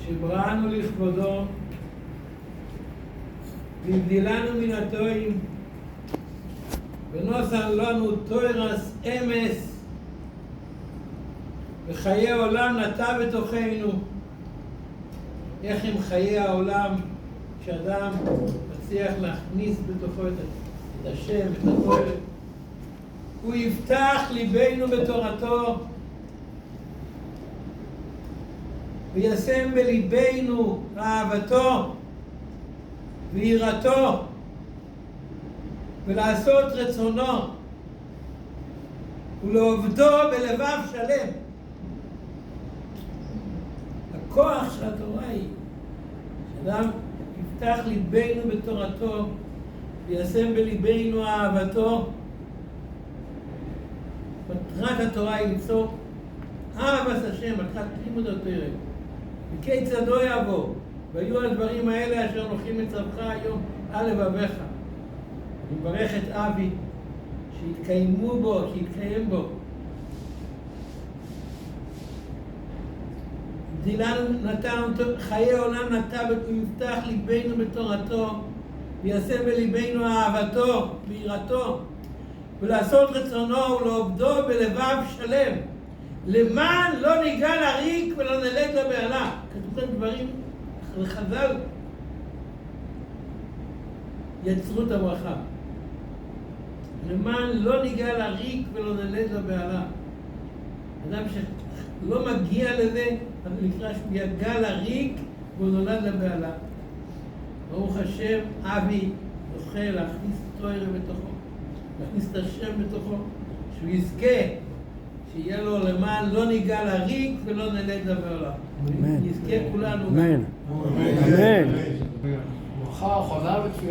שבראנו לכבודו והבדילנו מן הטועים ונוסן לנו תוירס אמס וחיי עולם נטע בתוכנו. איך הם חיי העולם כשאדם מצליח להכניס בתוכו את השם, את התורה? הוא יפתח ליבנו בתורתו וישם בליבנו אהבתו ויראתו ולעשות רצונו ולעובדו בלבב שלם. הכוח של התורה היא שאדם יפתח ליבנו בתורתו וישם בליבנו אהבתו. מטרת התורה היא ליצור אהבת השם, מטרת לימוד התורה. וכיצדו יבוא, והיו הדברים האלה אשר נוחים מצווך היום על לבביך. אני מברך את אבי שיתקיימו בו, שיתקיים בו. נתן חיי עולם נטע ויפתח ליבנו בתורתו ויעשה בליבנו אהבתו ויראתו ולעשות רצונו ולעובדו בלבב שלם, למען לא ניגע לריק ולא נלד לבהלה. כתוב כאן דברים לחז"ל יצרו את הברכה. למען לא ניגע לריק ולא נלד לבהלה. אדם שלא מגיע לזה, אז נקרא שהוא יגע לריק והוא נולד לבהלה. ברוך השם, אבי זוכה להכניס תורה בתוכו, להכניס את השם בתוכו, שהוא יזכה, שיהיה לו למען לא ניגע לריק ולא נלד לבהלה. נזכה כולנו. אמן. אמן. ברכה, חולה ותפילה.